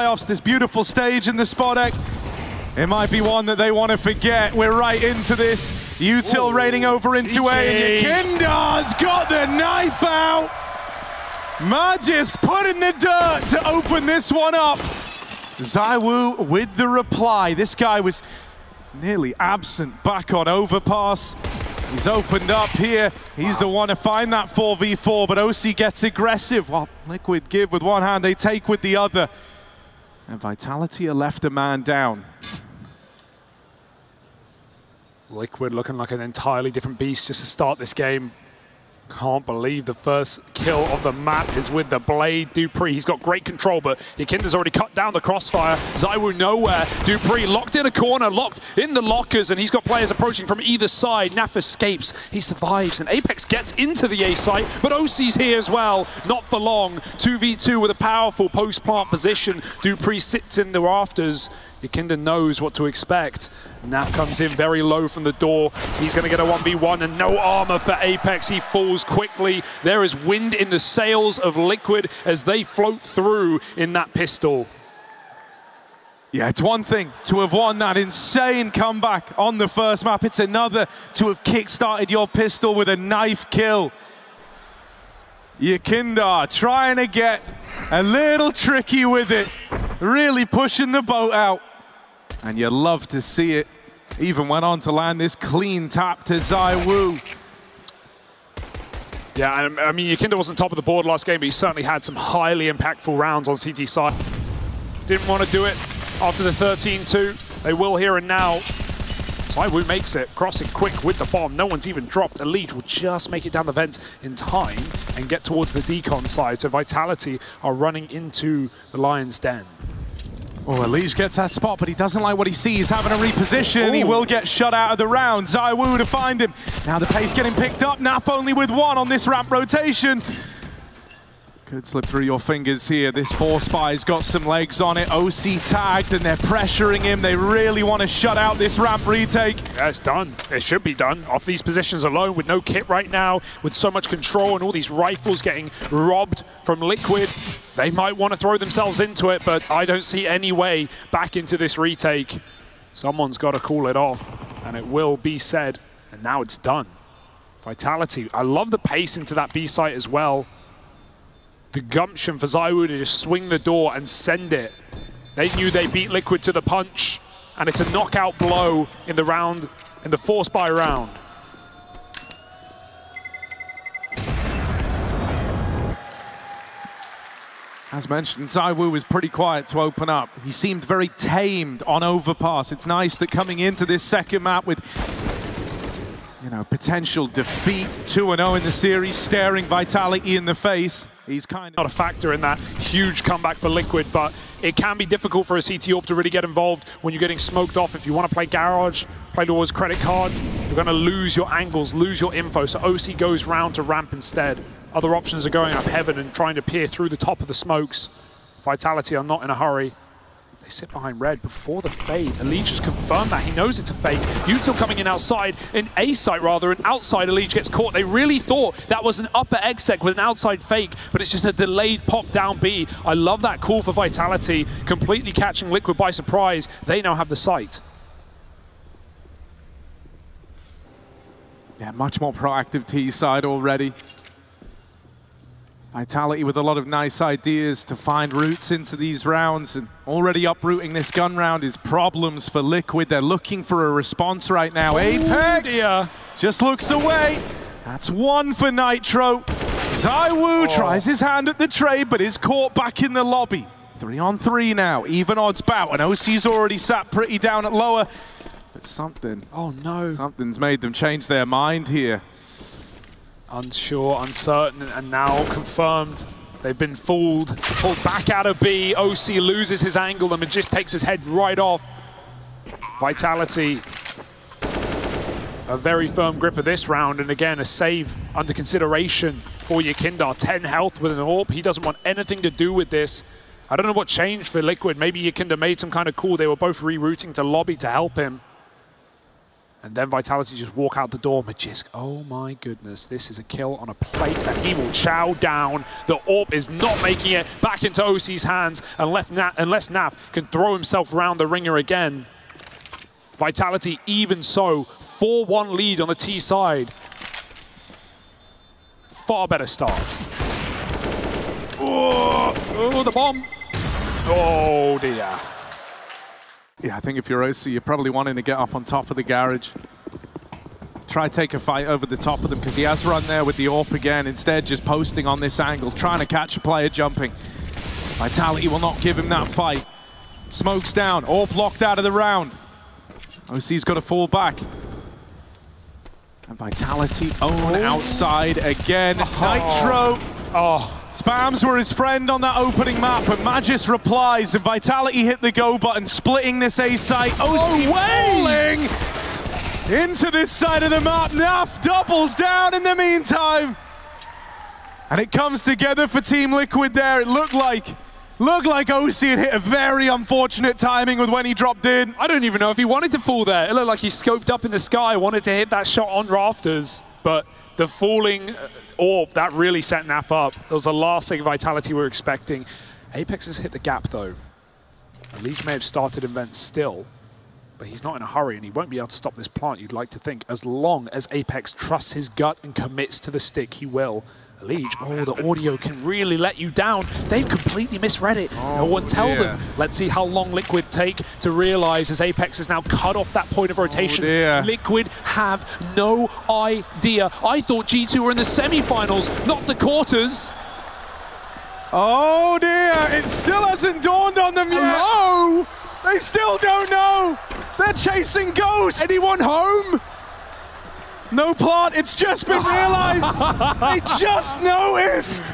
playoffs, this beautiful stage in the Spodek. It might be one that they want to forget. We're right into this. Util raiding over into A, and Yakinda's got the knife out. Magisk put in the dirt to open this one up. ZywOo with the reply. This guy was nearly absent back on overpass. He's opened up here. He's the one to find that 4v4, but OC gets aggressive. Well, Liquid give with one hand, they take with the other. And Vitality are left a man down. Liquid looking like an entirely different beast just to start this game. Can't believe the first kill of the map is with the Blade. dupreeh, he's got great control, but Yakinda's already cut down the crossfire. ZywOo nowhere. dupreeh locked in a corner, locked in the lockers, and he's got players approaching from either side. Naf escapes, he survives, and Apex gets into the A site, but OC's here as well. Not for long. 2v2 with a powerful post-plant position. dupreeh sits in the rafters. Yakinda knows what to expect. Naf comes in very low from the door. He's going to get a 1v1 and no armor for Apex. He falls quickly. There is wind in the sails of Liquid as they float through in that pistol. Yeah, it's one thing to have won that insane comeback on the first map. It's another to have kick-started your pistol with a knife kill. Yakinda trying to get a little tricky with it. Really pushing the boat out. And you love to see it. Even went on to land this clean tap to ZywOo. Yeah, I mean, Yakinda wasn't top of the board last game, but he certainly had some highly impactful rounds on CT side. Didn't want to do it after the 13-2. They will here and now. ZywOo makes it, crossing quick with the bomb. No one's even dropped. Elite will just make it down the vent in time and get towards the decon side. So Vitality are running into the Lion's Den. Oh, Elite gets that spot, but he doesn't like what he sees. Having a reposition, and he will get shut out of the round. ZywOo to find him. Now the pace getting picked up. Naf only with one on this ramp rotation. Could slip through your fingers here. This 4Spy's got some legs on it. OC tagged, and they're pressuring him. They really want to shut out this ramp retake. Yeah, it's done. It should be done. Off these positions alone, with no kit right now, with so much control and all these rifles getting robbed from Liquid, they might want to throw themselves into it, but I don't see any way back into this retake. Someone's got to call it off, and it will be said, and now it's done. Vitality. I love the pace into that B site as well. The gumption for ZywOo to just swing the door and send it. They knew they beat Liquid to the punch, and it's a knockout blow in the round, in the 4-spy round. As mentioned, ZywOo was pretty quiet to open up. He seemed very tamed on overpass. It's nice that coming into this second map with, you know, potential defeat, 2-0 in the series, staring Vitality in the face. He's kind of not a factor in that huge comeback for Liquid, but it can be difficult for a CT Orb to really get involved when you're getting smoked off. If you want to play Garage, play towards Credit Card, you're going to lose your angles, lose your info. So OC goes round to ramp instead. Other options are going up heaven and trying to peer through the top of the smokes. Vitality are not in a hurry. They sit behind red before the fade. Elite just confirmed that. He knows it's a fake. Util coming in outside, in A site rather, and outside Elite gets caught. They really thought that was an upper exec with an outside fake, but it's just a delayed pop down B. I love that call for Vitality, completely catching Liquid by surprise. They now have the site. Yeah, much more proactive T side already. Vitality with a lot of nice ideas to find routes into these rounds, and already uprooting this gun round is problems for Liquid. They're looking for a response right now. Apex just looks away. That's one for Nitro. ZywOo tries his hand at the trade, but is caught back in the lobby. 3-on-3 now, even odds bout, and OC's already sat pretty down at lower. But something's made them change their mind here. Unsure, uncertain, and now confirmed. They've been fooled. Pulled back out of B. OC loses his angle, and Magist takes his head right off. Vitality, a very firm grip of this round, and again, a save under consideration for Yakinda. 10 health with an AWP. He doesn't want anything to do with this. I don't know what changed for Liquid. Maybe Yakinda made some kind of call. They were both rerouting to lobby to help him. And then Vitality just walk out the door. Magisk, oh my goodness, this is a kill on a plate, and he will chow down. The AWP is not making it back into OC's hands unless Nav can throw himself around the ringer again. Vitality, even so, 4-1 lead on the T side. Far better start. Oh, the bomb. Oh dear. Yeah, I think if you're OC, you're probably wanting to get up on top of the garage. Try take a fight over the top of them, because he has run there with the AWP again. Instead, just posting on this angle, trying to catch a player jumping. Vitality will not give him that fight. Smoke's down, AWP locked out of the round. OC's got to fall back. And Vitality own outside again. Nitro. Spams were his friend on that opening map, but Magis replies, and Vitality hit the go button, splitting this A site. OC falling into this side of the map. Naf doubles down in the meantime. And it comes together for Team Liquid there. It looked like OC had hit a very unfortunate timing with when he dropped in. I don't even know if he wanted to fall there. It looked like he scoped up in the sky, wanted to hit that shot on rafters, but the falling AWP, that really set Naf up. It was the last thing Vitality were expecting. Apex has hit the gap though. Leech may have started in vent still, but he's not in a hurry and he won't be able to stop this plant, you'd like to think. As long as Apex trusts his gut and commits to the stick, he will. Leech, oh, the audio can really let you down. They've completely misread it. No one tell them. Let's see how long Liquid take to realize as Apex has now cut off that point of rotation. Liquid have no idea. I thought G2 were in the semi-finals, not the quarters. Oh dear, it still hasn't dawned on them yet. Hello? They still don't know. They're chasing ghosts. Anyone home? No plant, it's just been realized. They just noticed.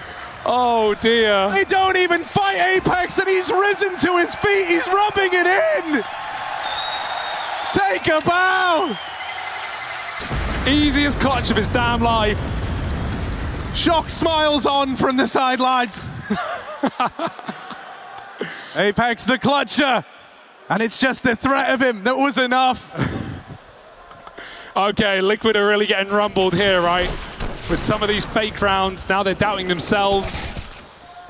Oh dear. They don't even fight Apex and he's risen to his feet. He's rubbing it in. Take a bow. Easiest clutch of his damn life. Shox smiles on from the sidelines. Apex the clutcher. And it's just the threat of him that was enough. Okay, Liquid are really getting rumbled here, right? With some of these fake rounds, now they're doubting themselves.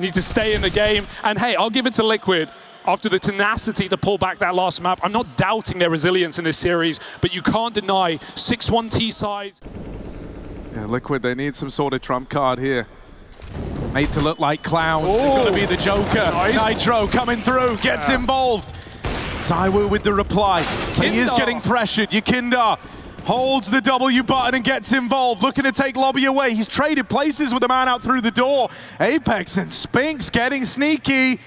Need to stay in the game. And hey, I'll give it to Liquid. After the tenacity to pull back that last map, I'm not doubting their resilience in this series, but you can't deny 6-1 T sides. Yeah, Liquid, they need some sort of trump card here. Made to look like clowns. It's got to be the Joker. Nice. Nitro coming through, gets involved. ZywOo with the reply. He is getting pressured. Yakinda holds the W button and gets involved, looking to take Lobby away. He's traded places with a man out through the door. Apex and Spinks getting sneaky.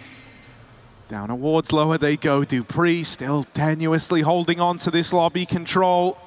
Down towards lower they go. Dupree still tenuously holding on to this lobby control.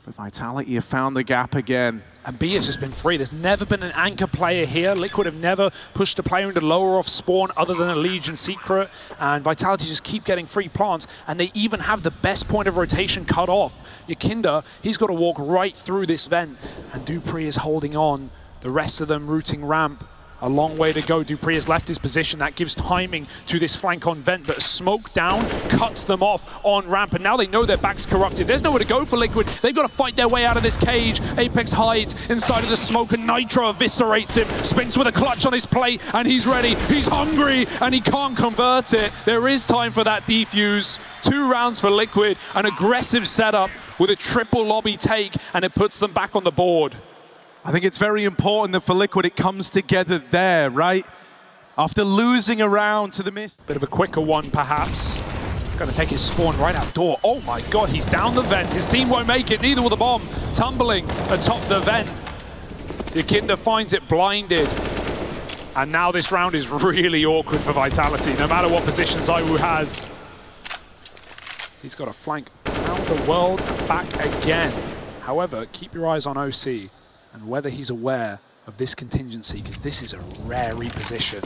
But Vitality have found the gap again. And B has just been free. There's never been an anchor player here. Liquid have never pushed a player into lower off spawn other than a Legion Secret. And Vitality just keep getting free plants. And they even have the best point of rotation cut off. Yakinda, he's got to walk right through this vent. And Dupree is holding on. The rest of them routing ramp. A long way to go. Dupree has left his position. That gives timing to this flank on vent, but a smoke down cuts them off on ramp, and now they know their back's corrupted. There's nowhere to go for Liquid. They've got to fight their way out of this cage. Apex hides inside of the smoke, and Nitro eviscerates him. Spins with a clutch on his plate, and he's ready. He's hungry, and he can't convert it. There is time for that defuse. 2 rounds for Liquid, an aggressive setup with a triple lobby take, and it puts them back on the board. I think it's very important that for Liquid it comes together there, right? After losing a round to the miss. Bit of a quicker one, perhaps. Gonna take his spawn right out door. Oh my god, he's down the vent. His team won't make it, neither will the bomb. Tumbling atop the vent. Yakinda finds it blinded. And now this round is really awkward for Vitality, no matter what position ZywOo has. He's got a flank around the world and back again. However, keep your eyes on OC. And whether he's aware of this contingency, because this is a rare reposition.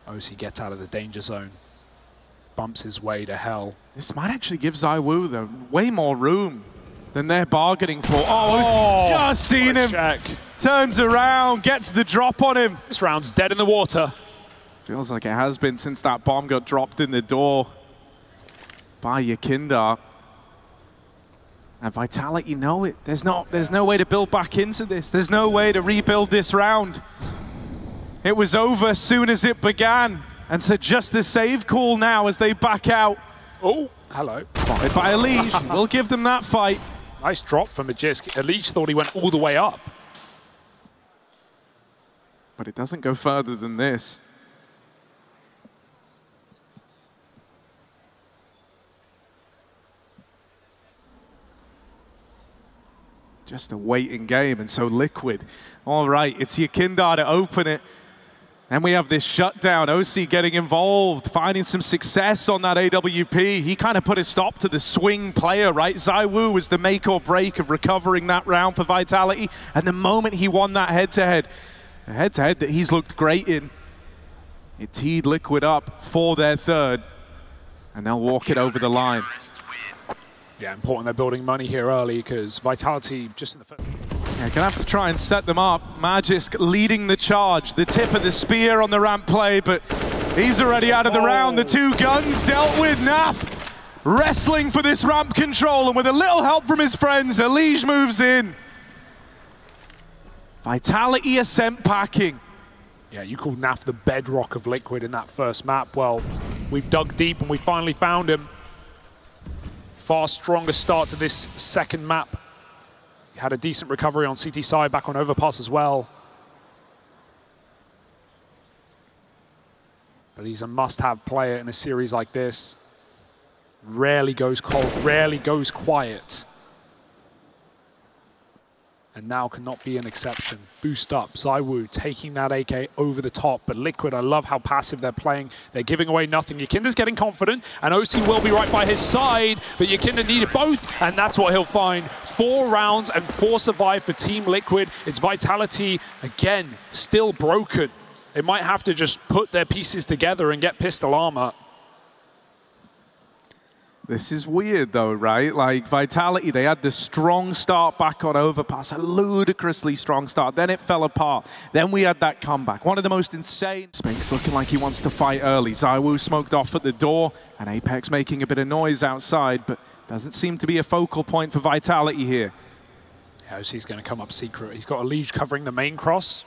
OC gets out of the danger zone, bumps his way to hell. This might actually give ZywOo, though, way more room than they're bargaining for. Oh, OC's just seen him. Check. Turns around, gets the drop on him. This round's dead in the water. Feels like it has been since that bomb got dropped in the door by Yakinda. And Vitality know it. There's no way to build back into this. There's no way to rebuild this round. It was over as soon as it began. And so just the save call now as they back out. Oh, hello. Spotted by Elige. We'll give them that fight. Nice drop from Magisk. Elige thought he went all the way up. But it doesn't go further than this. Just a waiting game, and so Liquid. All right, it's Yakindar to open it. And we have this shutdown. OC getting involved, finding some success on that AWP. He kind of put a stop to the swing player, right? ZywOo was the make or break of recovering that round for Vitality. And the moment he won that head-to-head, a head-to-head that he's looked great in, it teed Liquid up for their third. And they'll walk it over the line. Yeah, important they're building money here early because Vitality just in the first. Yeah, gonna have to try and set them up. Magisk leading the charge. The tip of the spear on the ramp play, but he's already out of the round. The two guns dealt with. Naf wrestling for this ramp control, and with a little help from his friends, Elige moves in. Vitality ascent packing. Yeah, you called Naf the bedrock of Liquid in that first map. Well, we've dug deep and we finally found him. Far stronger start to this second map. He had a decent recovery on CT side, back on overpass as well. But he's a must-have player in a series like this. Rarely goes cold, rarely goes quiet. And now cannot be an exception. Boost up, ZywOo taking that AK over the top. But Liquid, I love how passive they're playing. They're giving away nothing. Yakinda's getting confident, and OC will be right by his side, but Yakinda needed both, and that's what he'll find. 4 rounds and 4 survive for Team Liquid. It's Vitality, again, still broken. They might have to just put their pieces together and get pistol armor. This is weird though, right? Like Vitality, they had the strong start back on overpass, a ludicrously strong start. Then it fell apart. Then we had that comeback. One of the most insane. Spinks looking like he wants to fight early. ZywOo smoked off at the door, and Apex making a bit of noise outside, but doesn't seem to be a focal point for Vitality here. Yeah, OC's going to come up secret. He's got Elige covering the main cross,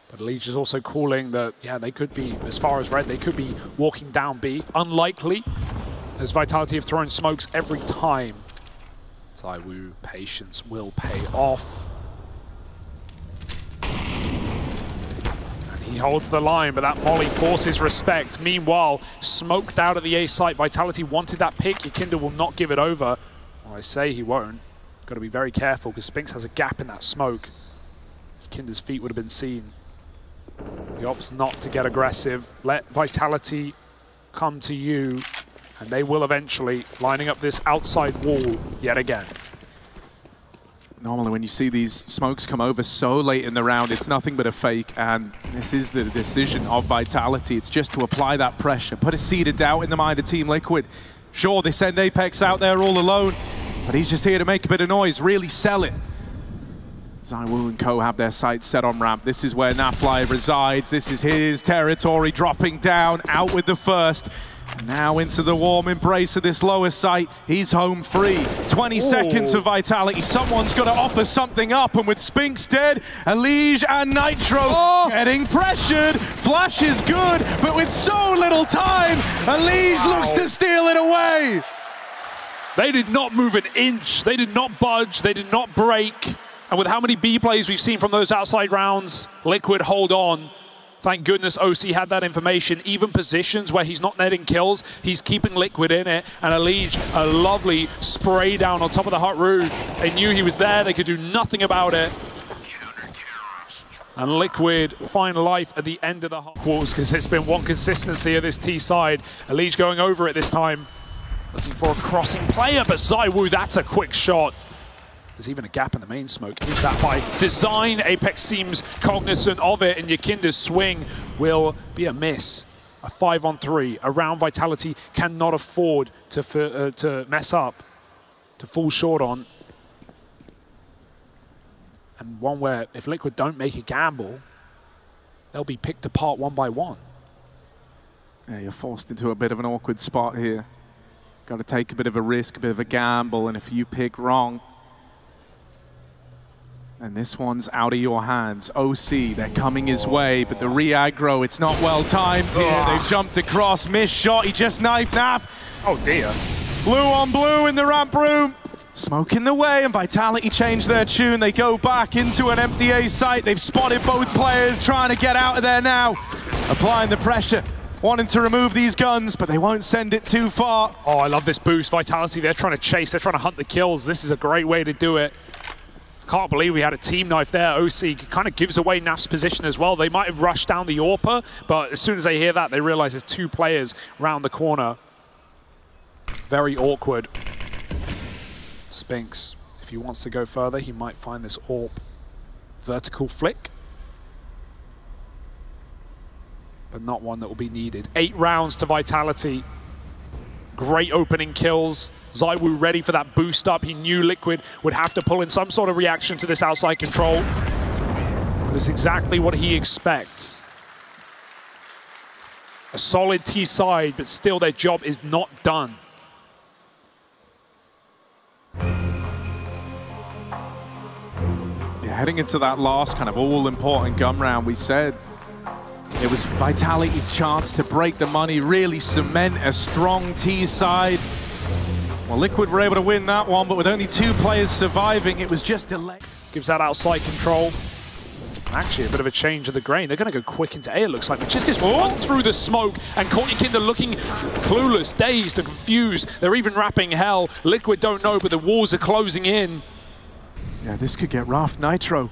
but Elige is also calling that, yeah, they could be, as far as red, they could be walking down B. Unlikely, as Vitality have thrown smokes every time. ZywOo, patience will pay off. And he holds the line, but that molly forces respect. Meanwhile, smoked out at the A site. Vitality wanted that pick. Yakinda will not give it over. Well, I say he won't. Got to be very careful because Spinks has a gap in that smoke. Yakinda's feet would have been seen. He opts not to get aggressive. Let Vitality come to you. And they will eventually, lining up this outside wall yet again. Normally when you see these smokes come over so late in the round, it's nothing but a fake, and this is the decision of Vitality. It's just to apply that pressure, put a seed of doubt in the mind of Team Liquid. Sure, they send Apex out there all alone, but he's just here to make a bit of noise, really sell it. ZywOo and co have their sights set on ramp. This is where Nafly resides. This is his territory, dropping down, out with the first. Now into the warm embrace of this lower site. He's home free. 20 seconds of Vitality. Someone's got to offer something up, and with Spinks dead, Elige and Nitro getting pressured. Flash is good, but with so little time, Elige looks to steal it away. They did not move an inch. They did not budge. They did not break. And with how many B plays we've seen from those outside rounds, Liquid hold on. Thank goodness OC had that information. Even positions where he's not netting kills, he's keeping Liquid in it. And Elige, a lovely spray down on top of the hut roof. They knew he was there. They could do nothing about it. And Liquid find life at the end of the quarters because it's been one consistency of this T side. Elige going over it this time. Looking for a crossing player, but ZywOo, that's a quick shot. There's even a gap in the main smoke. Is that by design? Apex seems cognizant of it, and Yakinda's swing will be a miss. A 5-on-3. A round Vitality cannot afford to mess up, to fall short on. And one where if Liquid don't make a gamble, they'll be picked apart one by one. Yeah, you're forced into a bit of an awkward spot here. Got to take a bit of a risk, a bit of a gamble, and if you pick wrong, And this one's out of your hands. OC, they're coming his way, but the re-aggro, it's not well timed here. They've jumped across, missed shot, he just knifed NaV. Oh dear. Blue on blue in the ramp room. Smoke in the way, and Vitality changed their tune. They go back into an empty A site. They've spotted both players, trying to get out of there now. Applying the pressure, wanting to remove these guns, but they won't send it too far. Oh, I love this boost. Vitality, they're trying to chase, they're trying to hunt the kills. This is a great way to do it. Can't believe we had a team knife there. OC kind of gives away NaV's position as well. They might have rushed down the AWPer, but as soon as they hear that, they realize there's two players round the corner. Very awkward. Spinks, if he wants to go further, he might find this AWP vertical flick, but not one that will be needed. 8 rounds to Vitality. Great opening kills. ZywOo ready for that boost up. He knew Liquid would have to pull in some sort of reaction to this outside control. That's exactly what he expects. A solid T side, but still their job is not done. Yeah, heading into that last kind of all-important gun round, we said it was Vitality's chance to break the money, really cement a strong T side. Well, Liquid were able to win that one, but with only 2 players surviving, it was just delayed. Gives that outside control. Actually, a bit of a change of the grain. They're going to go quick into A, it looks like. But just gets run through the smoke, and nykytilan looking clueless, dazed and confused. They're even wrapping hell. Liquid don't know, but the walls are closing in. Yeah, this could get rough. Nitro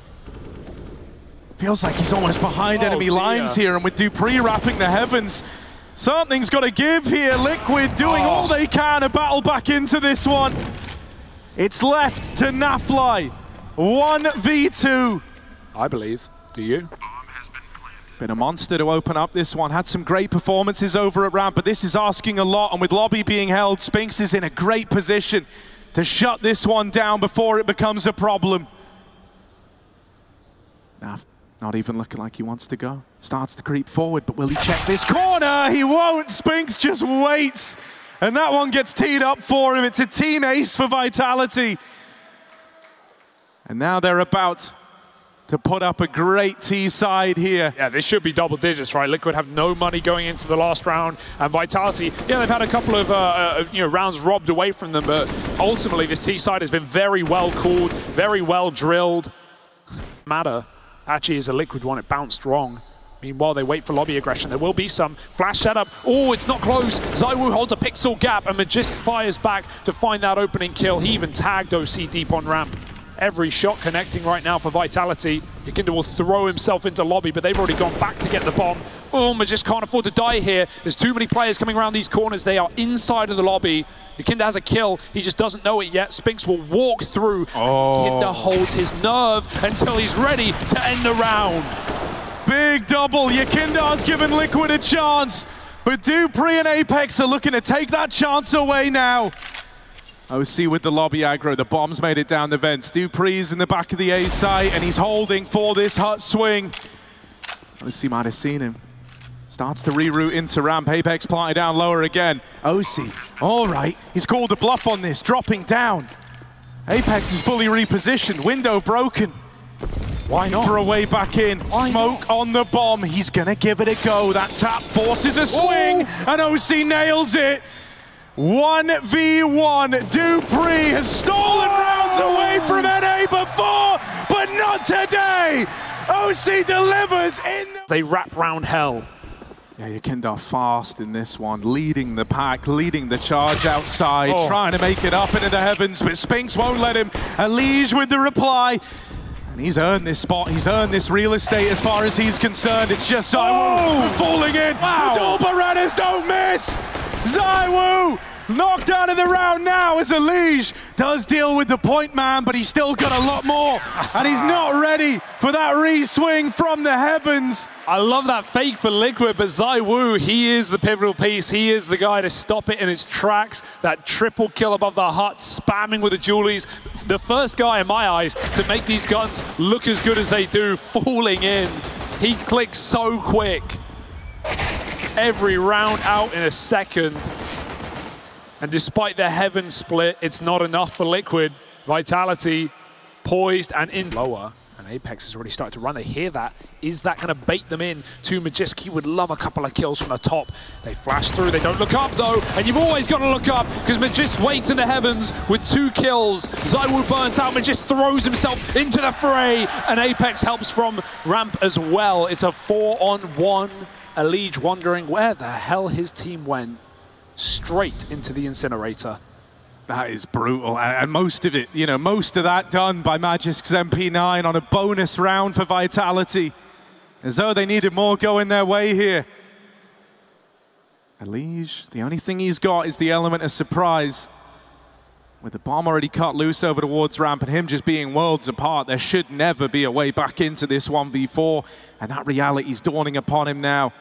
feels like he's almost behind enemy lines here, and with dupreeh wrapping the heavens, something's got to give here. Liquid doing all they can to battle back into this one. It's left to nafly. 1v2. I believe. Do you? Been a monster to open up this one. Had some great performances over at ramp, but this is asking a lot, and with lobby being held, Spinks is in a great position to shut this one down before it becomes a problem. NaV not even looking like he wants to go. Starts to creep forward, but will he check this corner? He won't. Spinks just waits. And that one gets teed up for him. It's a team ace for Vitality. And now they're about to put up a great T side here. Yeah, this should be double digits, right? Liquid have no money going into the last round, and Vitality, yeah, they've had a couple of rounds robbed away from them, but ultimately this T side has been very well called, very well drilled. Matter. Actually, is a Liquid one, it bounced wrong. Meanwhile, they wait for lobby aggression. There will be some. Flash setup. Oh, it's not close. ZywOo holds a pixel gap, and Magisk fires back to find that opening kill. He even tagged OC deep on ramp. Every shot connecting right now for Vitality. nykytilan will throw himself into lobby, but they've already gone back to get the bomb. Oh, Magisk can't afford to die here. There's too many players coming around these corners. They are inside of the lobby. nykytilan has a kill. He just doesn't know it yet. Spinks will walk through. nykytilan holds his nerve until he's ready to end the round. Big double. nykytilan's given Liquid a chance, but dupreeh and Apex are looking to take that chance away now. OC with the lobby aggro. The bomb's made it down the vents. dupreeh's in the back of the A site, and he's holding for this hut swing. OC might have seen him. Starts to reroute into ramp. Apex planted down lower again. OC, all right. He's called a bluff on this, dropping down. Apex is fully repositioned. Window broken. Why not? For a way back in. Smoke on the bomb. He's gonna give it a go. That tap forces a swing, and OC nails it. 1v1. dupreeh has stolen rounds away from NA before, but not today. OC delivers in the... They wrap round hell. Yeah, nykytilan fast in this one, leading the pack, leading the charge outside, trying to make it up into the heavens, but Spinks won't let him. Elige with the reply. And he's earned this spot, he's earned this real estate as far as he's concerned. It's just ZywOo falling in. The dual Berettas don't miss. ZywOo knocked out of the round now as Elige does deal with the point man, but he's still got a lot more. And he's not ready for that re-swing from the heavens. I love that fake for Liquid, but ZywOo, he is the pivotal piece. He is the guy to stop it in its tracks. That triple kill above the hut, spamming with the dualies. The first guy in my eyes to make these guns look as good as they do, falling in. He clicks so quick. Every round out in a second. And despite the heaven split, it's not enough for Liquid. Vitality poised and in lower. Apex has already started to run. They hear that. Is that going to bait them in to Magisk? He would love a couple of kills from the top. They flash through. They don't look up, though. And you've always got to look up because Magisk waits in the heavens with 2 kills. ZywOo burnt out. Magisk throws himself into the fray. And Apex helps from ramp as well. It's a 4-on-1. Elige wondering where the hell his team went. Straight into the incinerator. That is brutal, and most of it, you know, most of that done by Magisk's MP9 on a bonus round for Vitality. As though they needed more going their way here. Elige, the only thing he's got is the element of surprise. With the bomb already cut loose over towards ramp and him just being worlds apart, there should never be a way back into this 1v4, and that reality's dawning upon him now.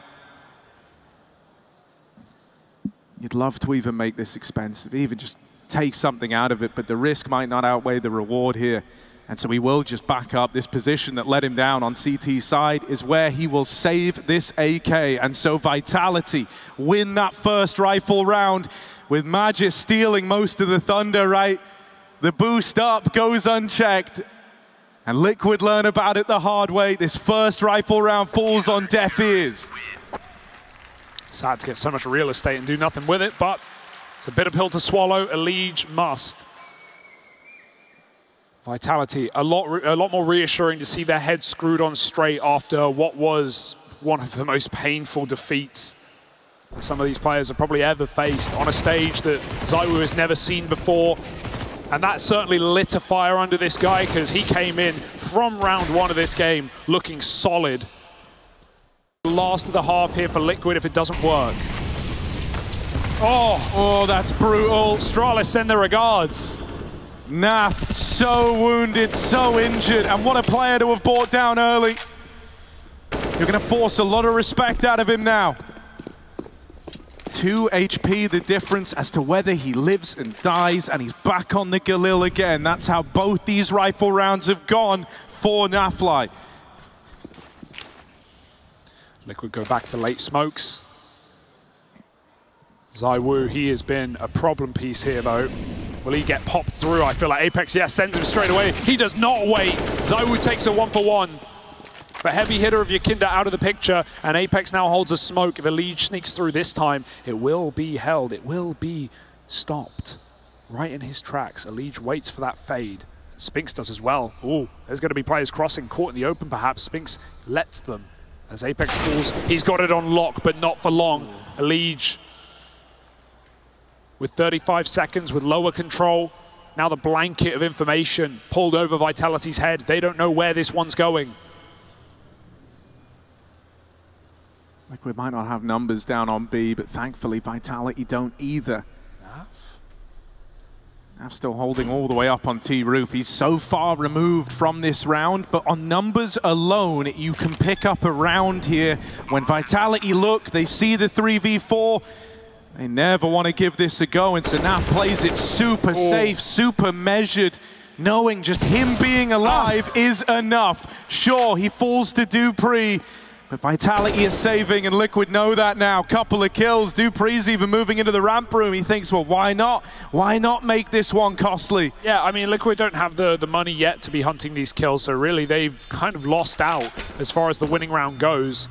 You'd love to even make this expensive, even just take something out of it, but the risk might not outweigh the reward here. And so he will just back up. This position that let him down on CT's side is where he will save this AK. And so Vitality win that first rifle round with Magisk stealing most of the thunder, right? The boost up goes unchecked. And Liquid learn about it the hard way. This first rifle round falls on deaf ears. Sad to get so much real estate and do nothing with it, but it's a bitter pill to swallow. Elige must. Vitality, a lot more reassuring to see their heads screwed on straight after what was one of the most painful defeats some of these players have probably ever faced on a stage that ZywOo has never seen before. And that certainly lit a fire under this guy because he came in from round 1 of this game looking solid. Last of the half here for Liquid if it doesn't work. Oh, that's brutal. Astralis send their regards. Naf, so wounded, so injured, and what a player to have brought down early. You're going to force a lot of respect out of him now. 2 HP, the difference as to whether he lives and dies, and he's back on the Galil again. That's how both these rifle rounds have gone for Nafly. Liquid go back to late smokes. ZywOo, he has been a problem piece here, though. Will he get popped through? I feel like Apex, yes, sends him straight away. He does not wait. ZywOo takes a 1-for-1. But heavy hitter of Yakinda out of the picture, and Apex now holds a smoke. If Elige sneaks through this time, it will be held. It will be stopped right in his tracks. Elige waits for that fade. Spinks does as well. Ooh, there's going to be players crossing, caught in the open perhaps. Spinks lets them. As Apex falls, he's got it on lock, but not for long. Elige with 35 seconds, with lower control. Now the blanket of information pulled over Vitality's head. They don't know where this one's going. Liquid might not have numbers down on B, but thankfully Vitality don't either. Nav still holding all the way up on T roof. He's so far removed from this round, but on numbers alone, you can pick up a round here. When Vitality look, they see the 3v4. They never want to give this a go, and so Nav plays it super safe, super measured, knowing just him being alive is enough. Sure, he falls to Dupree, but Vitality is saving, and Liquid know that now. Couple of kills. Dupree's even moving into the ramp room. He thinks, well, why not? Why not make this one costly? Yeah, I mean, Liquid don't have the money yet to be hunting these kills, so really they've kind of lost out as far as the winning round goes.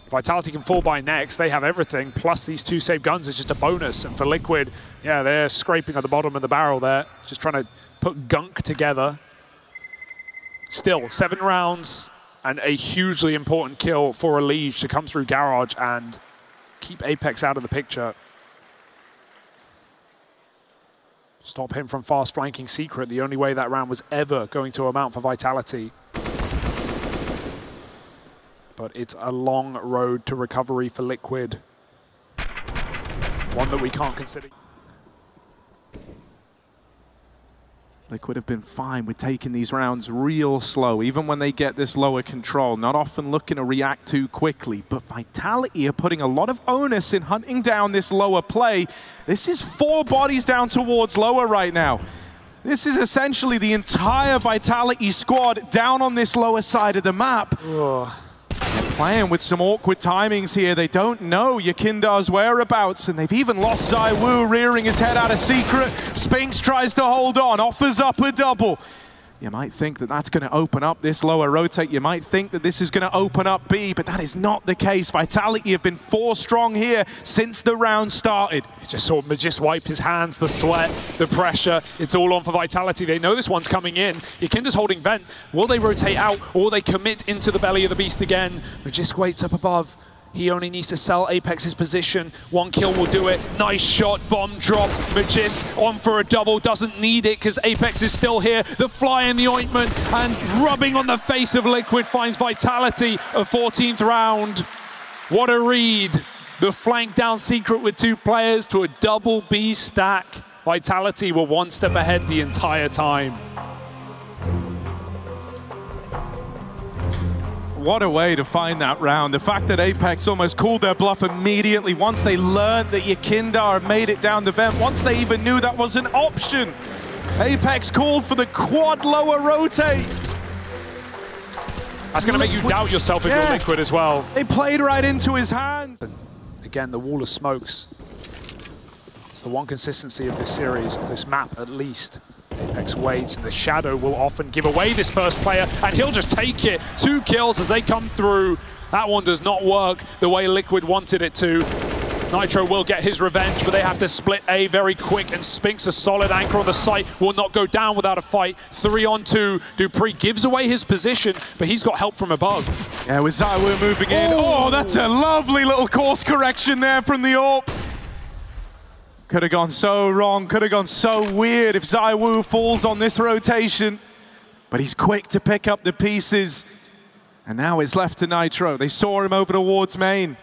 Vitality can fall by next. They have everything, plus these 2 save guns is just a bonus. And for Liquid, yeah, they're scraping at the bottom of the barrel there, just trying to put gunk together. Still, 7 rounds. And a hugely important kill for Elige to come through Garage and keep Apex out of the picture. Stop him from fast flanking Secret, the only way that round was ever going to amount for Vitality. But it's a long road to recovery for Liquid. One that we can't consider. Liquid have been fine with taking these rounds real slow, even when they get this lower control. Not often looking to react too quickly, but Vitality are putting a lot of onus in hunting down this lower play. This is 4 bodies down towards lower right now. This is essentially the entire Vitality squad down on this lower side of the map. They're playing with some awkward timings here. They don't know Yakinda's whereabouts, and they've even lost ZywOo rearing his head out of Secret. Spinks tries to hold on, offers up a double. You might think that that's going to open up this lower rotate. You might think that this is going to open up B, but that is not the case. Vitality have been 4 strong here since the round started. You just saw Magist wipe his hands, the sweat, the pressure. It's all on for Vitality. They know this one's coming in. Yakinda's holding vent. Will they rotate out or will they commit into the belly of the beast again? Magist waits up above. He only needs to sell Apex's position. 1 kill will do it. Nice shot, bomb drop. Magist on for a double, doesn't need it because Apex is still here. The fly in the ointment and rubbing on the face of Liquid finds Vitality a 14th round. What a read. The flank down secret with 2 players to a double B stack. Vitality were 1 step ahead the entire time. What a way to find that round. The fact that Apex almost called their bluff immediately once they learned that Yakindar made it down the vent, once they even knew that was an option. Apex called for the quad lower rotate. That's going to make you doubt yourself if you're Liquid as well. They played right into his hands. Again, the wall of smokes. It's the one consistency of this series, of this map at least. Apex waits, and the shadow will often give away this first player, and he'll just take it. 2 kills as they come through. That one does not work the way Liquid wanted it to. Nitro will get his revenge, but they have to split A very quick, and Spinks, a solid anchor on the site, will not go down without a fight. 3 on 2. dupreeh gives away his position, but he's got help from above. Yeah, with ZywOo moving in. Oh, that's a lovely little course correction there from the AWP. Could have gone so wrong, could have gone so weird if ZywOo falls on this rotation. But he's quick to pick up the pieces. And now it's left to Nitro. They saw him over towards main.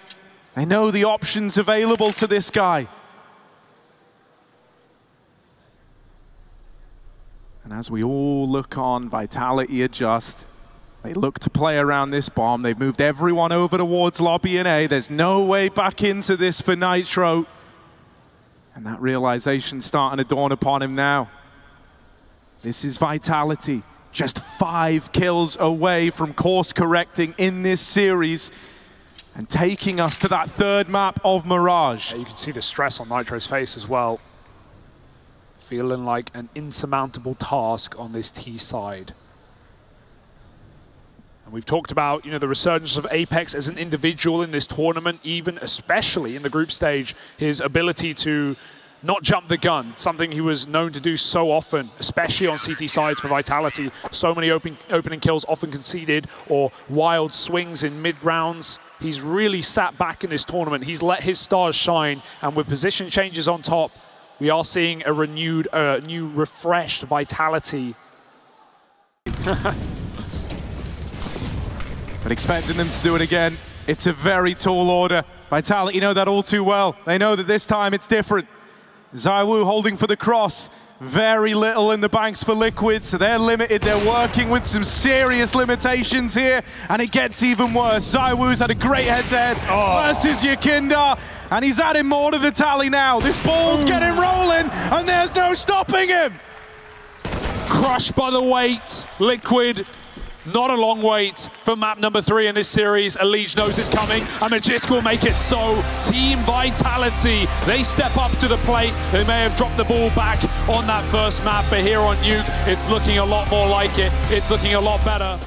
They know the options available to this guy. And as we all look on, Vitality adjust. They look to play around this bomb. They've moved everyone over towards lobby and A. There's no way back into this for Nitro. And that realization's starting to dawn upon him now. This is Vitality, just 5 kills away from course correcting in this series and taking us to that 3rd map of Mirage. Yeah, you can see the stress on Nitro's face as well. Feeling like an insurmountable task on this T side. And we've talked about, you know, the resurgence of Apex as an individual in this tournament, even especially in the group stage, his ability to not jump the gun, something he was known to do so often, especially on CT sides for Vitality. So many opening kills often conceded or wild swings in mid-rounds. He's really sat back in this tournament. He's let his stars shine, and with position changes on top, we are seeing a renewed, new refreshed Vitality. But expecting them to do it again, it's a very tall order. Vitality know that all too well. They know that this time it's different. ZywOo holding for the cross. Very little in the banks for Liquid, so they're limited. They're working with some serious limitations here, and it gets even worse. ZywOo's had a great head-to-head versus Yakindar, and he's adding more to the tally now. This ball's getting rolling, and there's no stopping him. Crushed by the weight, Liquid. Not a long wait for map number 3 in this series. Elige knows it's coming, and Magist will make it so. Team Vitality, they step up to the plate. They may have dropped the ball back on that first map, but here on NUKE, it's looking a lot more like it. It's looking a lot better.